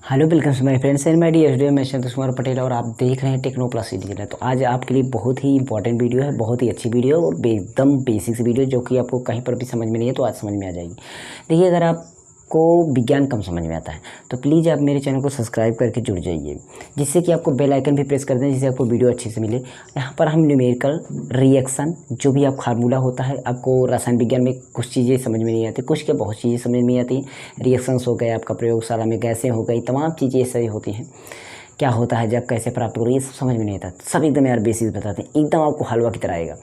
Hello welcome to my friends and my dear student. मैं संतोष कुमार पटेल और आप देख रहे हैं टेक्नो प्लस इंजीनियर। तो आज आपके लिए बहुत ही इंपॉर्टेंट वीडियो है, बहुत ही अच्छी वीडियो और एकदम बेसिक्स वीडियो जो कि आपको कहीं पर भी समझ में नहीं है तो आज समझ में आ जाएगी। देखिए, अगर आपको विज्ञान कम समझ में आता है तो प्लीज़ आप मेरे चैनल को सब्सक्राइब करके जुड़ जाइए, जिससे कि आपको बेल आइकन भी प्रेस कर दें, जिससे आपको वीडियो अच्छे से मिले। यहाँ पर हम न्यूमेरिकल रिएक्शन जो भी आप फार्मूला होता है, आपको रसायन विज्ञान में कुछ चीज़ें समझ में नहीं आती, कुछ क्या बहुत चीज़ें समझ में नहीं आती। रिएक्शंस हो गए, आपका प्रयोगशाला में गैसें हो गई, तमाम चीज़ें ऐसी होती हैं, क्या होता है जब कैसे प्राप्त करो, ये सब समझ में नहीं आता। सब एकदम यार बेसिक्स बताते हैं, एकदम आपको हलवा की तरह आएगा।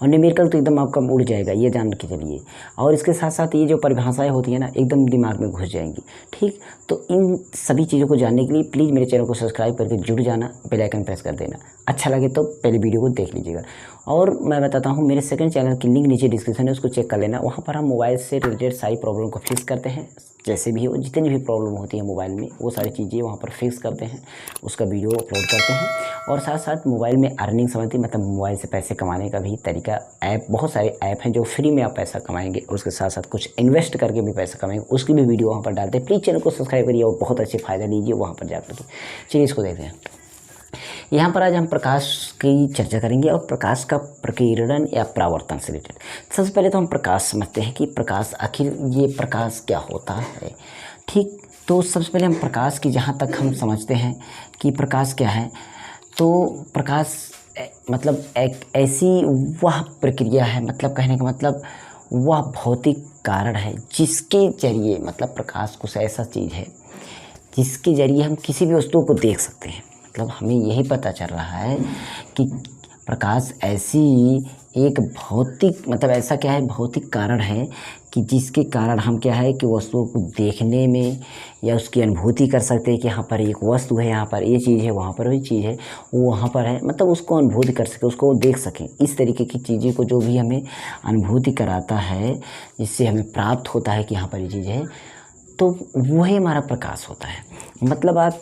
और न्यूमेरिकल तो एकदम आपका उड़ जाएगा, ये जान के चलिए। और इसके साथ साथ ये जो परिभाषाएं होती हैं ना, एकदम दिमाग में घुस जाएंगी। ठीक, तो इन सभी चीज़ों को जानने के लिए प्लीज़ मेरे चैनल को सब्सक्राइब करके जुड़ जाना, बेल आइकन प्रेस कर देना। अच्छा लगे तो पहले वीडियो को देख लीजिएगा। और मैं बताता हूँ, मेरे सेकंड चैनल की लिंक नीचे डिस्क्रिप्शन है, उसको चेक कर लेना। वहाँ पर हम मोबाइल से रिलेटेड सारी प्रॉब्लम को फिक्स करते हैं, जैसे भी हो, जितनी भी प्रॉब्लम होती है मोबाइल में वो सारी चीज़ें वहाँ पर फिक्स करते हैं, उसका वीडियो अपलोड करते हैं। और साथ साथ मोबाइल में अर्निंग संबंधी, मतलब मोबाइल से पैसे कमाने का भी तरीका, ऐप, बहुत सारे ऐप हैं जो फ्री में आप पैसा कमाएंगे और उसके साथ साथ कुछ इन्वेस्ट करके भी पैसा कमाएंगे, उसकी भी वीडियो वहाँ पर डालते हैं। प्लीज़ चैनल को सब्सक्राइब करिए और बहुत अच्छे फ़ायदा लीजिए वहाँ पर जाकर के। चलिए इसको देखते हैं। यहाँ पर आज हम प्रकाश की चर्चा करेंगे और प्रकाश का प्रकीर्णन या परावर्तन से रिलेटेड। सबसे पहले तो हम प्रकाश समझते हैं कि प्रकाश, आखिर ये प्रकाश क्या होता है। ठीक, तो सबसे पहले हम प्रकाश की, जहाँ तक हम समझते हैं कि प्रकाश क्या है, तो प्रकाश मतलब एक ऐसी वह प्रक्रिया है, मतलब कहने का मतलब वह भौतिक कारण है जिसके जरिए, मतलब प्रकाश कुछ ऐसा चीज़ है जिसके जरिए हम किसी भी वस्तु को देख सकते हैं। मतलब हमें यही पता चल रहा है कि प्रकाश ऐसी एक भौतिक, मतलब ऐसा क्या है, भौतिक कारण है कि जिसके कारण हम क्या है कि वस्तुओं को देखने में या उसकी अनुभूति कर सकते हैं कि यहाँ पर एक वस्तु है, यहाँ पर ये चीज़ है, वहाँ पर वही चीज़ है, वो वहाँ पर है, मतलब उसको अनुभूति कर सकें, उसको देख सकें। इस तरीके की चीज़ें को जो भी हमें अनुभूति कराता है, जिससे हमें प्राप्त होता है कि यहाँ पर ये चीज़ है, तो वही हमारा प्रकाश होता है। मतलब आप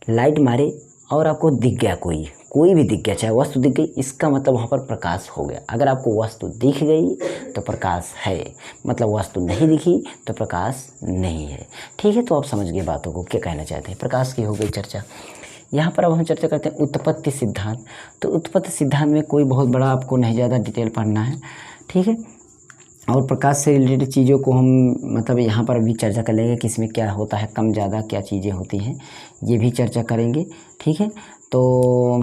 लाइट मारे और आपको दिख गया, कोई भी दिख गया, चाहे वस्तु दिख गई, इसका मतलब वहाँ पर प्रकाश हो गया। अगर आपको वस्तु दिख गई तो प्रकाश है, मतलब वस्तु नहीं दिखी तो प्रकाश नहीं है। ठीक है, तो आप समझ गए बातों को, क्या कहना चाहते हैं। प्रकाश की हो गई चर्चा। यहाँ पर अब हम चर्चा करते हैं उत्पत्ति सिद्धांत। तो उत्पत्ति सिद्धांत में कोई बहुत बड़ा आपको नहीं ज़्यादा डिटेल पढ़ना है, ठीक है। और प्रकाश से रिलेटेड चीज़ों को हम, मतलब यहाँ पर भी चर्चा कर लेंगे कि इसमें क्या होता है, कम ज़्यादा क्या चीज़ें होती हैं, ये भी चर्चा करेंगे, ठीक है। तो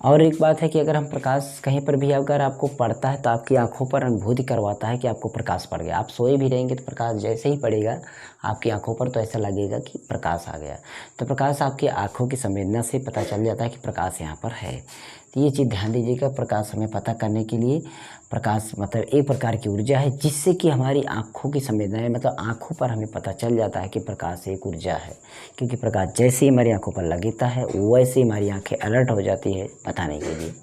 और एक बात है कि अगर हम प्रकाश कहीं पर भी अगर आपको पड़ता है तो आपकी आंखों पर अनुभूति करवाता है कि आपको प्रकाश पड़ गया। आप सोए भी रहेंगे तो प्रकाश जैसे ही पड़ेगा आपकी आंखों पर तो ऐसा लगेगा कि प्रकाश आ गया। तो प्रकाश आपकी आंखों की संवेदना से पता चल जाता है कि प्रकाश यहाँ पर है। तो ये चीज़ ध्यान दीजिएगा। प्रकाश हमें पता करने के लिए, प्रकाश मतलब एक प्रकार की ऊर्जा है जिससे कि हमारी आँखों की संवेदनाएं, मतलब आँखों पर हमें पता चल जाता है कि प्रकाश एक ऊर्जा है। क्योंकि प्रकाश जैसे ही हमारी आँखों पर लगता है वैसे ही हमारी आँखें अलर्ट हो जाती है बताने के लिए।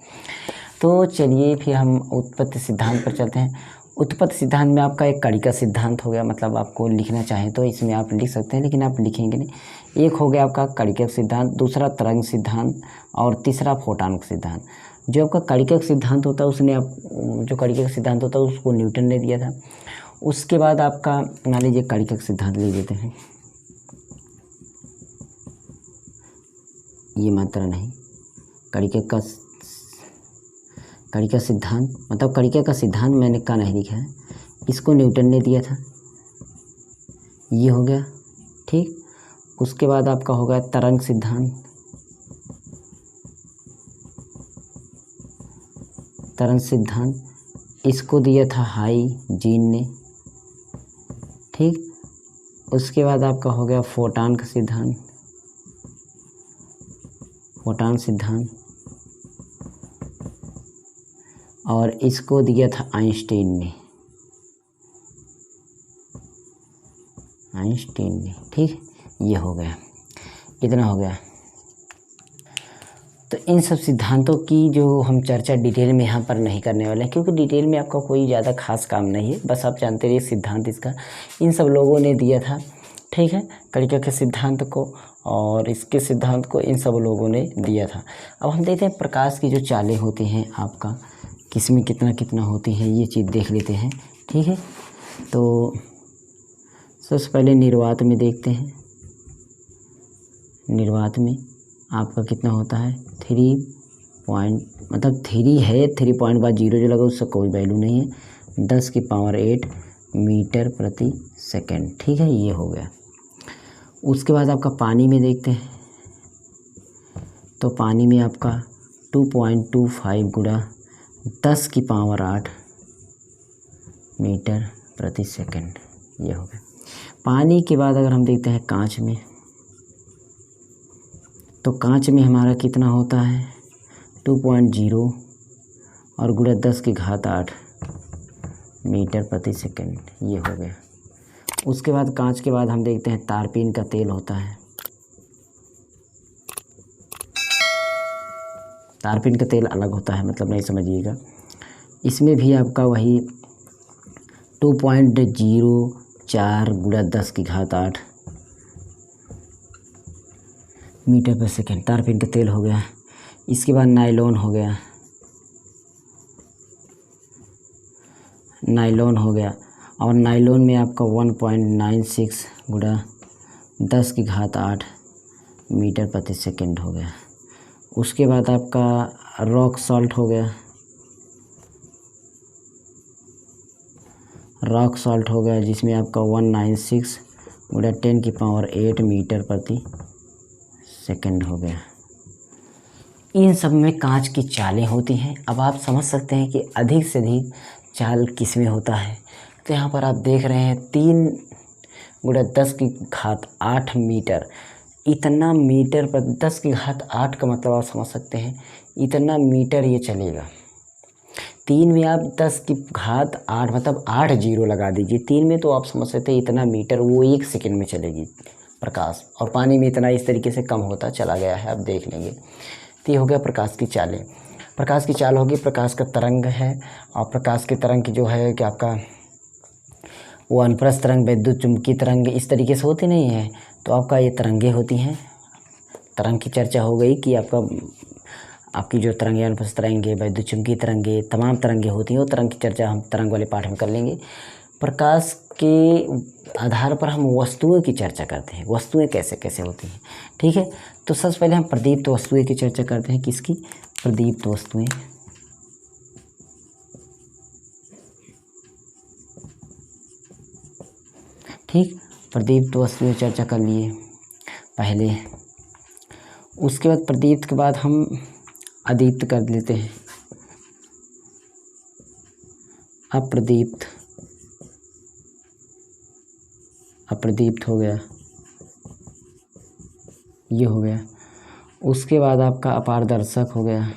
तो चलिए फिर हम उत्पत्ति सिद्धांत पर चलते हैं। उत्पत्ति सिद्धांत में आपका एक कड़ी का सिद्धांत हो गया, मतलब आपको लिखना चाहें तो इसमें आप लिख सकते हैं, लेकिन आप लिखेंगे नहीं। एक हो गया आपका कड़िका सिद्धांत, दूसरा तरंग सिद्धांत और तीसरा फोटॉन सिद्धांत। जो आपका कड़िका सिद्धांत होता है उसने आप, जो कड़िका सिद्धांत होता है उसको न्यूटन ने दिया था। उसके बाद आपका मान लीजिए कड़िका सिद्धांत ले लेते हैं, ये मात्रा नहीं, कड़िका सिद्धांत, मतलब कड़िका का सिद्धांत मैंने का नहीं लिखा है, इसको न्यूटन ने दिया था, ये हो गया, ठीक। उसके बाद आपका हो गया तरंग सिद्धांत। तरंग सिद्धांत इसको दिया था हाइजीन ने, ठीक। उसके बाद आपका हो गया फोटॉन का सिद्धांत, फोटॉन सिद्धांत, और इसको दिया था आइंस्टीन ने, ठीक। ये हो गया, इतना हो गया। तो इन सब सिद्धांतों की जो हम चर्चा डिटेल में यहाँ पर नहीं करने वाले हैं, क्योंकि डिटेल में आपका कोई ज़्यादा खास काम नहीं है, बस आप जानते रहिए सिद्धांत इसका इन सब लोगों ने दिया था, ठीक है। कड़िका के सिद्धांत को और इसके सिद्धांत को इन सब लोगों ने दिया था। अब हम देखते हैं प्रकाश की जो चालें होती हैं आपका, किस में कितना कितना होती है, ये चीज़ देख लेते हैं। ठीक है, तो सबसे पहले निर्वात में देखते हैं। निर्वात में आपका कितना होता है 3 पॉइंट, मतलब 3 है, 3 पॉइंट बाद 0 जो लगा उसका कोई वैल्यू नहीं है, 10 की पावर 8 मीटर प्रति सेकेंड। ठीक है, ये हो गया। उसके बाद आपका पानी में देखते हैं, तो पानी में आपका 2.25 गुणा 10 की पावर 8 मीटर प्रति सेकेंड, ये हो गया। पानी के बाद अगर हम देखते हैं कांच में, तो कांच में हमारा कितना होता है 2.0 और गुणा 10 की घात 8 मीटर प्रति सेकेंड, ये हो गया। उसके बाद कांच के बाद हम देखते हैं तारपीन का तेल होता है। तारपीन का तेल अलग होता है, मतलब नहीं समझिएगा। इसमें भी आपका वही 2.04 गुणा 10 की घात 8 मीटर पर सेकेंड तारपीन का तेल हो गया। इसके बाद नायलॉन हो गया, नायलॉन हो गया, और नायलॉन में आपका 1.96 गुणा 10 की घात 8 मीटर प्रति सेकेंड हो गया। उसके बाद आपका रॉक सॉल्ट हो गया, रॉक सॉल्ट हो गया, जिसमें आपका 196 गुणा 10 की पावर 8 मीटर प्रति सेकेंड हो गया। इन सब में कांच की चालें होती हैं। अब आप समझ सकते हैं कि अधिक से अधिक चाल किस में होता है। तो यहाँ पर आप देख रहे हैं 3 गुणा 10 की घात 8 मीटर, इतना मीटर पर 10 की घात 8 का मतलब आप समझ सकते हैं इतना मीटर ये चलेगा। 3 में आप 10 की घात 8 मतलब 8 जीरो लगा दीजिए, 3 में तो आप समझ सकते हैं इतना मीटर वो 1 सेकंड में चलेगी प्रकाश, और पानी में इतना इस तरीके से कम होता चला गया है, आप देख लेंगे। तो ये हो गया प्रकाश की चालें। प्रकाश की चाल होगी, प्रकाश का तरंग है, और प्रकाश के तरंग की जो है कि आपका वो अनुप्रस्थ तरंग, वैद्युत चुंबकीय तरंग इस तरीके से होती नहीं है, तो आपका ये तरंगे होती हैं। तरंग की चर्चा हो गई कि आपकी जो तरंगे, अनुप्रस्थ तरंगे, वैद्युत चुंबकीय तरंगे, तमाम तरंगे होती हैं, वो तरंग की चर्चा हम तरंग वाले पाठ में कर लेंगे। प्रकाश के आधार पर हम वस्तुओं की चर्चा करते हैं, वस्तुएं कैसे कैसे होती हैं। ठीक है, तो सबसे पहले हम प्रदीप्त वस्तुएं की चर्चा करते हैं। किसकी? प्रदीप्त वस्तुएं। ठीक, प्रदीप्त वस्तुएं चर्चा कर लिए पहले। उसके बाद प्रदीप्त के बाद हम अदीप्त कर लेते हैं। अप्रदीप्त, अप्रदीप्त हो गया, ये हो गया। उसके बाद आपका अपारदर्शक हो गया,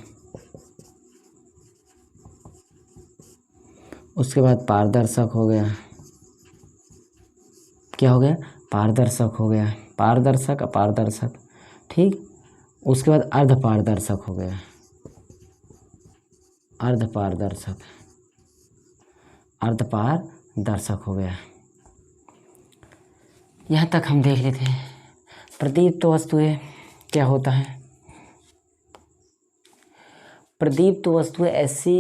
उसके बाद पारदर्शक हो गया। क्या हो गया? पारदर्शक हो गया, पारदर्शक, अपारदर्शक। ठीक, उसके बाद अर्धपारदर्शक हो गया, अर्धपारदर्शक, अर्धपारदर्शक हो गया। यहाँ तक हम देख लेते हैं। प्रदीप्त वस्तुएं क्या होता है? प्रदीप्त वस्तुएं ऐसी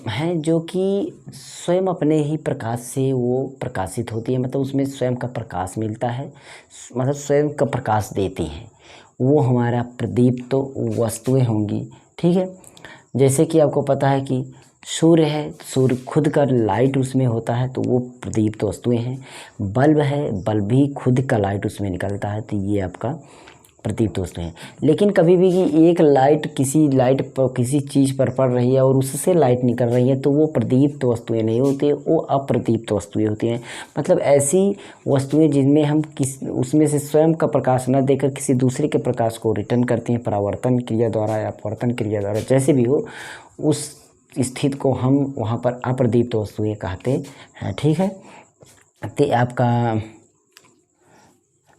हैं जो कि स्वयं अपने ही प्रकाश से वो प्रकाशित होती है, मतलब उसमें स्वयं का प्रकाश मिलता है, मतलब स्वयं का प्रकाश देती हैं, वो हमारा प्रदीप्त वस्तुएं होंगी। ठीक है, जैसे कि आपको पता है कि सूर्य है, सूर्य खुद का लाइट उसमें होता है, तो वो प्रदीप्त वस्तुएं हैं। बल्ब है, बल्ब भी खुद का लाइट उसमें निकलता है, तो ये आपका प्रदीप्त वस्तुएं हैं। लेकिन कभी भी कि एक लाइट किसी लाइट पर, किसी चीज़ पर पड़ रही है और उससे लाइट निकल रही है, तो वो प्रदीप्त वस्तुएं नहीं होती, वो अप्रदीप्त वस्तुएं होती हैं। मतलब ऐसी वस्तुएं जिनमें हम उसमें से स्वयं का प्रकाश न देकर किसी दूसरे के प्रकाश को रिटर्न करती हैं, परावर्तन क्रिया द्वारा या अपवर्तन क्रिया द्वारा, जैसे भी हो, उस स्थिति को हम वहाँ पर अप्रदीप्त वस्तुएं कहते हैं। ठीक है, तो आपका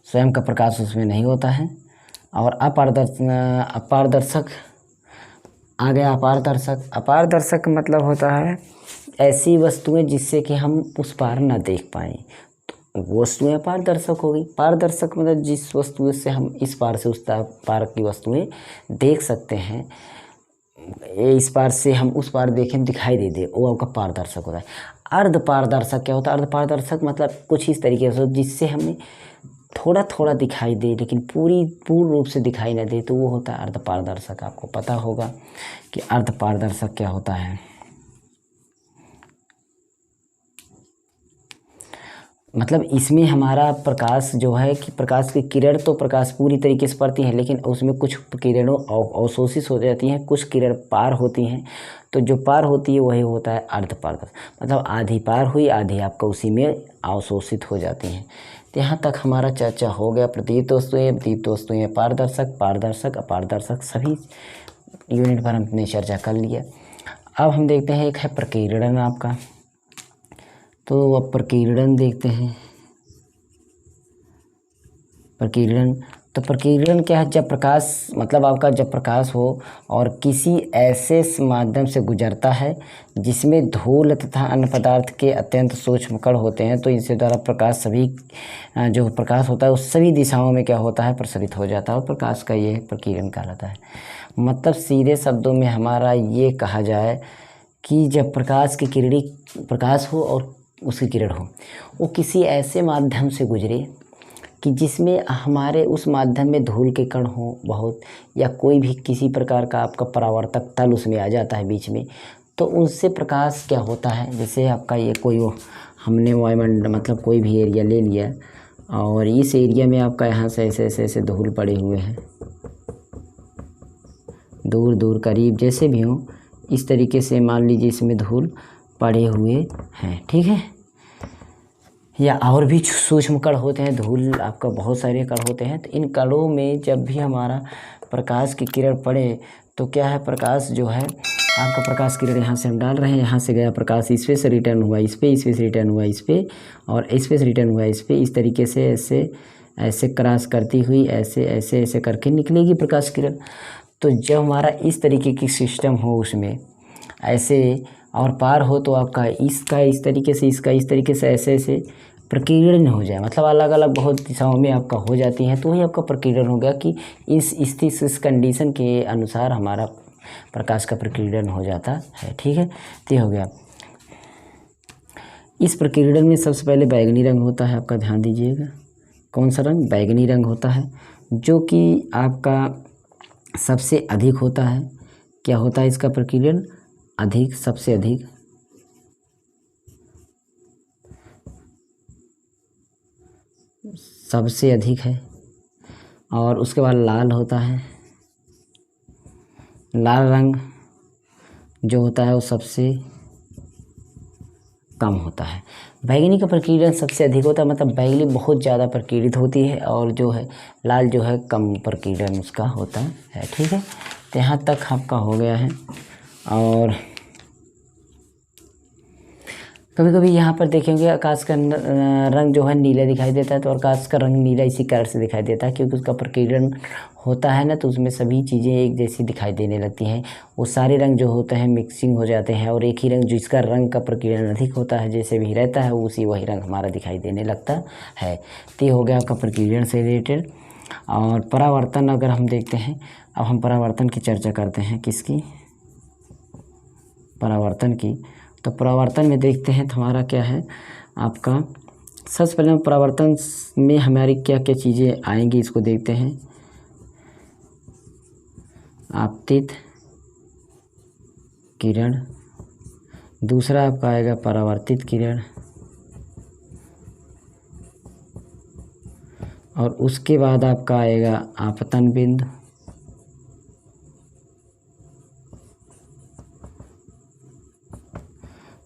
स्वयं का प्रकाश उसमें नहीं होता है। और अपारदर्शक आ गया। अपारदर्शक, अपारदर्शक मतलब होता है ऐसी वस्तुएं जिससे कि हम उस पार न देख पाएँ, तो वस्तुएं अपारदर्शक हो गई। पारदर्शक मतलब जिस वस्तु से हम इस पार से उस पार की वस्तुएं देख सकते हैं, इस पार से हम उस पार देखें दिखाई दे दे, वो आपका पारदर्शक होता है। अर्ध पारदर्शक क्या होता है? अर्ध पारदर्शक मतलब कुछ इस तरीके से जिससे हमें थोड़ा थोड़ा दिखाई दे लेकिन पूर्ण रूप से दिखाई न दे, तो वो होता है अर्ध पारदर्शक। आपको पता होगा कि अर्ध पारदर्शक क्या होता है। मतलब इसमें हमारा प्रकाश जो है कि प्रकाश की किरण तो प्रकाश पूरी तरीके से पड़ती है, लेकिन उसमें कुछ किरणों अवशोषित हो जाती हैं, कुछ किरण पार होती हैं। तो जो पार होती है वही होता है अर्ध पारदर्शक। मतलब आधी पार हुई, आधी आपका उसी में अवशोषित हो जाती हैं। तो यहाँ तक हमारा चर्चा हो गया प्रदीप्त वस्तुएं, दीप्त वस्तुएं, पारदर्शक, पारदर्शक, अपारदर्शक, सभी यूनिट पर हमने चर्चा कर लिया। अब हम देखते हैं एक है प्रकीर्णन आपका। तो अब प्रकीर्णन देखते हैं। प्रकीर्णन, तो प्रकीर्णन क्या है? जब प्रकाश, मतलब आपका जब प्रकाश हो और किसी ऐसे माध्यम से गुजरता है जिसमें धूल तथा अन्य पदार्थ के अत्यंत सूक्ष्म कण होते हैं, तो इनसे द्वारा प्रकाश सभी जो प्रकाश होता है उस सभी दिशाओं में क्या होता है? प्रसारित हो जाता है, और प्रकाश का ये प्रकीर्णन कहलाता है। मतलब सीधे शब्दों में हमारा ये कहा जाए कि जब प्रकाश की किरणें, प्रकाश हो और उसकी किरण हो, वो किसी ऐसे माध्यम से गुजरे कि जिसमें हमारे उस माध्यम में धूल के कण हो बहुत, या कोई भी किसी प्रकार का आपका परावर्तक तल उसमें आ जाता है बीच में, तो उनसे प्रकाश क्या होता है? जैसे आपका ये कोई हमने वायुमंडल मतलब कोई भी एरिया ले लिया और इस एरिया में आपका यहाँ से ऐसे ऐसे ऐसे धूल पड़े हुए हैं, दूर दूर करीब जैसे भी हो, इस तरीके से मान लीजिए इसमें धूल पड़े हुए हैं, ठीक है। या और भी सूक्ष्म कण होते हैं, धूल आपका बहुत सारे कण होते हैं। तो इन कणों में जब भी हमारा प्रकाश की किरण पड़े तो क्या है? प्रकाश जो है आपका, प्रकाश किरण यहाँ से हम डाल रहे हैं, यहाँ से गया प्रकाश इस पे से रिटर्न हुआ इस पे, इस पे से रिटर्न हुआ इस पे, और इस पे से रिटर्न हुआ इस पे, इस तरीके से ऐसे ऐसे क्रॉस करती हुई ऐसे ऐसे ऐसे करके निकलेगी प्रकाश किरण। तो जब हमारा इस तरीके की सिस्टम हो उसमें ऐसे और पार हो, तो आपका इसका इस तरीके से, इसका इस तरीके से ऐसे ऐसे प्रकीर्णन हो जाए, मतलब अलग अलग बहुत दिशाओं में आपका हो जाती हैं, तो वही आपका प्रकीर्णन हो गया कि इस स्थिति इस कंडीशन के अनुसार हमारा प्रकाश का प्रकीर्णन हो जाता है, ठीक है। तो ये हो गया। इस प्रकीर्णन में सबसे पहले बैगनी रंग होता है, आपका ध्यान दीजिएगा। कौन सा रंग? बैगनी रंग होता है, जो कि आपका सबसे अधिक होता है। क्या होता है इसका प्रकीर्णन? अधिक, सबसे अधिक। सबसे अधिक है। और उसके बाद लाल होता है, लाल रंग जो होता है वो सबसे कम होता है। बैगनी का प्रकीर्णन सबसे अधिक होता है, मतलब बैगनी बहुत ज़्यादा प्रकीर्णित होती है, और जो है लाल जो है कम प्रकीर्णन उसका होता है, ठीक है। तो यहाँ तक आपका हो गया है। और कभी कभी यहाँ पर देखेंगे आकाश का रंग जो है नीला दिखाई देता है, तो आकाश का रंग नीला इसी कारण से दिखाई देता है क्योंकि उसका प्रकीर्णन होता है ना, तो उसमें सभी चीज़ें एक जैसी दिखाई देने लगती हैं। वो सारे रंग जो होते हैं मिक्सिंग हो जाते हैं, और एक ही रंग जिसका रंग का प्रकीर्णन अधिक होता है जैसे भी रहता है वही रंग हमारा दिखाई देने लगता है। तो ये हो गया आपका प्रकीर्णन से रिलेटेड। और परावर्तन अगर हम देखते हैं, अब हम परावर्तन की चर्चा करते हैं। किसकी? परावर्तन की। तो परावर्तन में देखते हैं तो हमारा क्या है आपका, सबसे पहले परावर्तन में हमारी क्या क्या चीज़ें आएंगी इसको देखते हैं। आपतित किरण, दूसरा आपका आएगा परावर्तित किरण, और उसके बाद आपका आएगा आपतन बिंदु,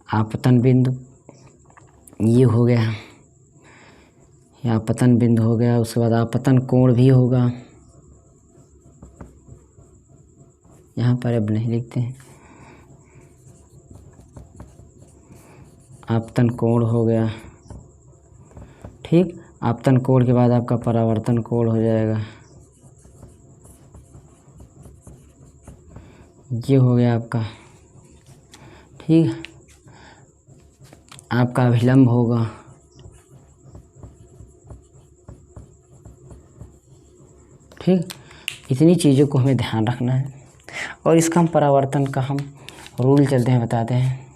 आपतन बिंदु ये हो गया, या आपतन बिंदु हो गया। उसके बाद आपतन कोण भी होगा, यहाँ पर अब नहीं लिखते हैं, आपतन कोण हो गया, ठीक। आपतन कोण के बाद आपका परावर्तन कोण हो जाएगा, ये हो गया आपका, ठीक। आपका अभिलंब होगा, ठीक। इतनी चीज़ों को हमें ध्यान रखना है। और इसका हम परावर्तन का हम रूल चलते हैं बताते हैं।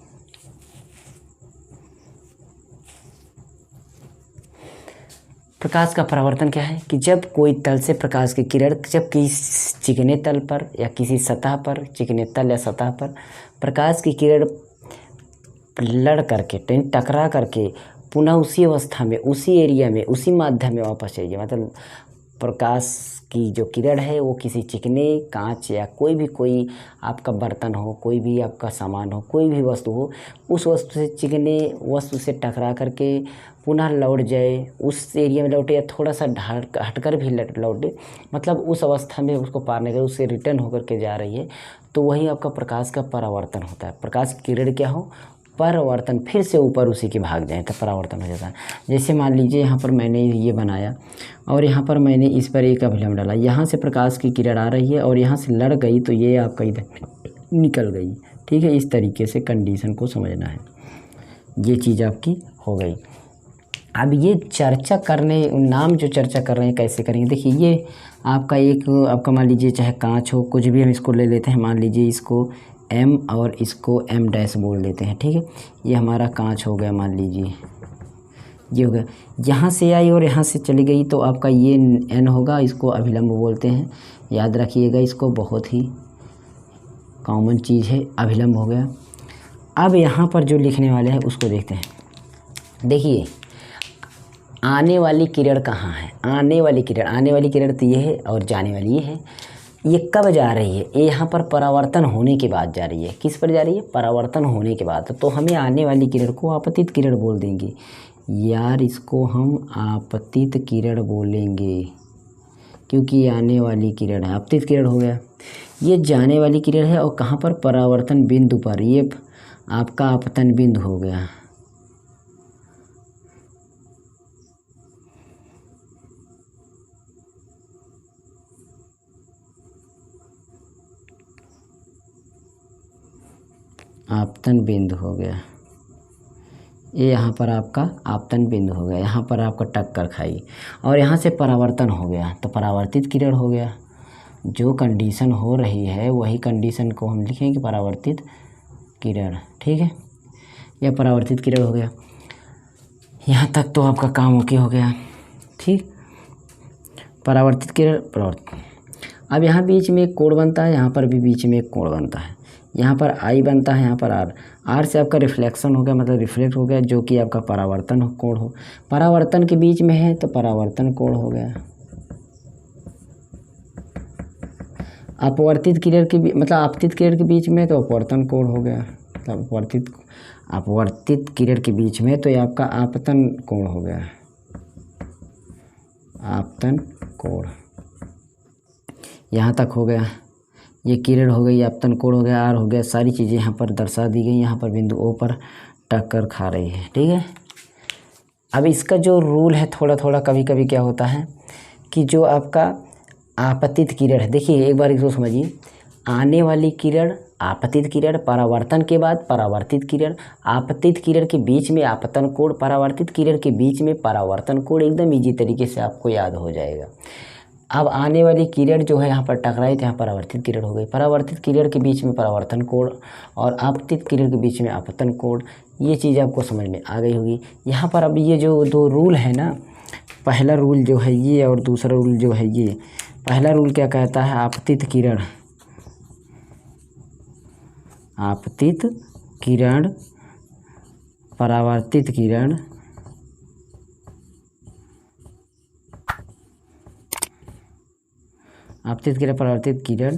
प्रकाश का परावर्तन क्या है कि जब कोई तल से प्रकाश की किरण जब किसी चिकने तल पर या किसी सतह पर, चिकने तल या सतह पर प्रकाश की किरण लड़ करके टकरा करके पुनः उसी अवस्था में, उसी एरिया में, उसी माध्यम में वापस चाहिए, मतलब प्रकाश की जो किरण है वो किसी चिकने कांच या कोई आपका बर्तन हो, कोई भी आपका सामान हो, कोई भी वस्तु हो, उस वस्तु से चिकने वस्तु से टकरा करके पुनः लौट जाए, उस एरिया में लौटे या थोड़ा सा हटकर भी लौटे, मतलब उस अवस्था में उसको पार नहीं कर, उससे रिटर्न होकर के जा रही है, तो वही आपका प्रकाश का परावर्तन होता है। प्रकाश की किरण क्या हो, परावर्तन, फिर से ऊपर उसी के भाग जाए तो परावर्तन हो जाता है। जैसे मान लीजिए यहाँ पर मैंने ये बनाया और यहाँ पर मैंने इस पर एक अभिलंब डाला, यहाँ से प्रकाश की किरण आ रही है और यहाँ से लड़ गई तो ये आपका इधर निकल गई। ठीक है, इस तरीके से कंडीशन को समझना है। ये चीज़ आपकी हो गई। अब ये चर्चा करने, नाम जो चर्चा कर रहे हैं कैसे करेंगे, देखिए ये आपका एक आपका मान लीजिए चाहे कांच हो, कुछ भी हम इसको ले लेते हैं, मान लीजिए इसको M और इसको M डैश बोल देते हैं। ठीक है, ये हमारा कांच हो गया, मान लीजिए ये हो गया, यहाँ से आई और यहाँ से चली गई तो आपका ये N होगा, इसको अभिलंब बोलते हैं, याद रखिएगा इसको, बहुत ही कॉमन चीज़ है, अभिलंब हो गया। अब यहाँ पर जो लिखने वाले हैं उसको देखते हैं। देखिए आने वाली किरण कहाँ है, आने वाली किरण तो ये है और जाने वाली ये है। ये कब जा रही है, ये यहाँ पर परावर्तन होने के बाद जा रही है। किस पर जा रही है, परावर्तन होने के बाद, तो हमें आने वाली किरण को आपतित किरण बोल देंगे यार, इसको हम आपतित किरण बोलेंगे क्योंकि ये आने वाली किरण है, आपतित किरण हो गया। ये जाने वाली किरण है और कहाँ पर, परावर्तन बिंदु पर, ये आपका आपतन बिंदु हो गया। आपतन बिंदु हो गया, ये यहाँ पर आपका आपतन बिंदु हो गया, यहाँ पर आपका टक्कर खाई और यहाँ से परावर्तन हो गया तो परावर्तित किरण हो गया। जो कंडीशन हो रही है वही कंडीशन को हम लिखेंगे परावर्तित किरण। ठीक है, यह परावर्तित किरण हो गया। यहाँ तक तो आपका काम ओके हो गया। ठीक, परावर्तित किरण परावर्तित। अब यहाँ बीच में एक कोण बनता है, यहाँ पर भी बीच में एक कोण बनता है, यहाँ पर I बनता है, यहाँ पर R से आपका रिफ्लेक्शन हो गया, मतलब रिफ्लेक्ट हो गया, जो कि आपका परावर्तन कोण हो, परावर्तन के बीच में है तो परावर्तन कोण हो गया। अपवर्तित किरण के मतलब आपतित किरण के बीच में तो अपवर्तन कोण हो गया, मतलब अपवर्तित किरण के बीच में तो ये आपका आपतन कोण हो गया, आपतन कोण। यहाँ तक हो गया, ये किरण हो गई, आपतन कोण हो गया, R हो गया, सारी चीज़ें यहाँ पर दर्शा दी गई। यहाँ पर बिंदु O पर टक्कर खा रही है। ठीक है, अब इसका जो रूल है थोड़ा थोड़ा कभी कभी क्या होता है कि जो आपका आपतित किरण है, देखिए एक बार इसको समझिए, आने वाली किरण, आपतित किरण, परावर्तन के बाद परावर्तित किरण, आपतित किरण के बीच में आपतन कोण, परावर्तित किरण के बीच में परावर्तन कोण, एकदम ईजी तरीके से आपको याद हो जाएगा। अब आने वाली किरण जो है यहाँ पर टकराई तो यहाँ परावर्तित किरण हो गई, परावर्तित किरण के बीच में परावर्तन कोण और आपतित किरण के बीच में आपतन कोण, ये चीज़ आपको समझ में आ गई होगी। यहाँ पर अब ये जो दो रूल है ना, पहला रूल जो है ये और दूसरा रूल जो है ये, पहला रूल क्या कहता है, आपतित किरण, आपतित किरण, परावर्तित किरण, आपतित किरण, परावर्तित किरण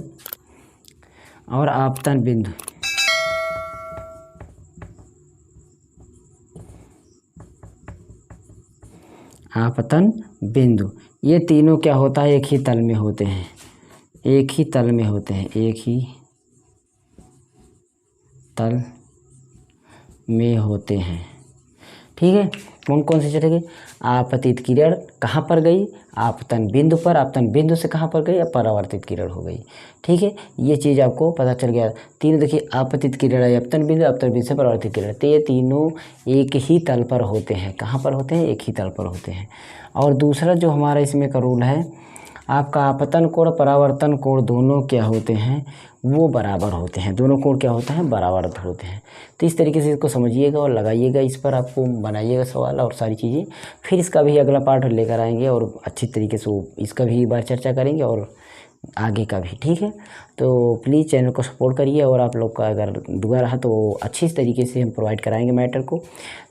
और आपतन बिंदु। आपतन बिंदु, ये तीनों क्या होता है, एक ही तल में होते हैं, एक ही तल में होते हैं, एक ही तल में होते हैं। ठीक है, कौन कौन से चलेंगे, आपतित किरण कहाँ पर गई, आपतन बिंदु पर, आपतन बिंदु से कहाँ पर गई, अब परावर्तित किरण हो गई। ठीक है, ये चीज़ आपको पता चल गया। तीनों देखिए, आपतित किरण है आपतन बिंदु से परावर्तित किरण, तो ये तीनों एक ही तल पर होते हैं। कहाँ पर होते हैं, एक ही तल पर होते हैं। और दूसरा जो हमारा इसमें का रूल है, आपका आपतन कोण परावर्तन कोण दोनों क्या होते हैं, वो बराबर होते हैं। दोनों कोण क्या होते हैं, बराबर होते हैं। तो इस तरीके से इसको समझिएगा और लगाइएगा, इस पर आपको बनाइएगा सवाल और सारी चीज़ें। फिर इसका भी अगला पार्ट लेकर आएंगे और अच्छी तरीके से इसका भी एक बार चर्चा करेंगे और आगे का भी, ठीक है। तो प्लीज़ चैनल को सपोर्ट करिए और आप लोग का अगर दुआ रहा तो अच्छी तरीके से हम प्रोवाइड कराएंगे मैटर को।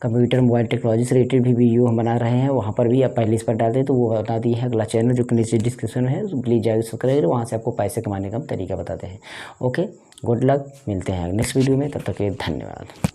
कंप्यूटर मोबाइल टेक्नोलॉजी से रिलेटेड भी वीडियो हम बना रहे हैं, वहाँ पर भी आप पहले इस पर डालते हैं तो वो बता दिए है अगला चैनल जो कि नीचे डिस्क्रिप्शन में है, तो प्लीज़ जाकर सब्सक्राइब करें, वहाँ से आपको पैसे कमाने का तरीका बताते हैं। ओके, गुड लक, मिलते हैं नेक्स्ट वीडियो में, तब तक के धन्यवाद।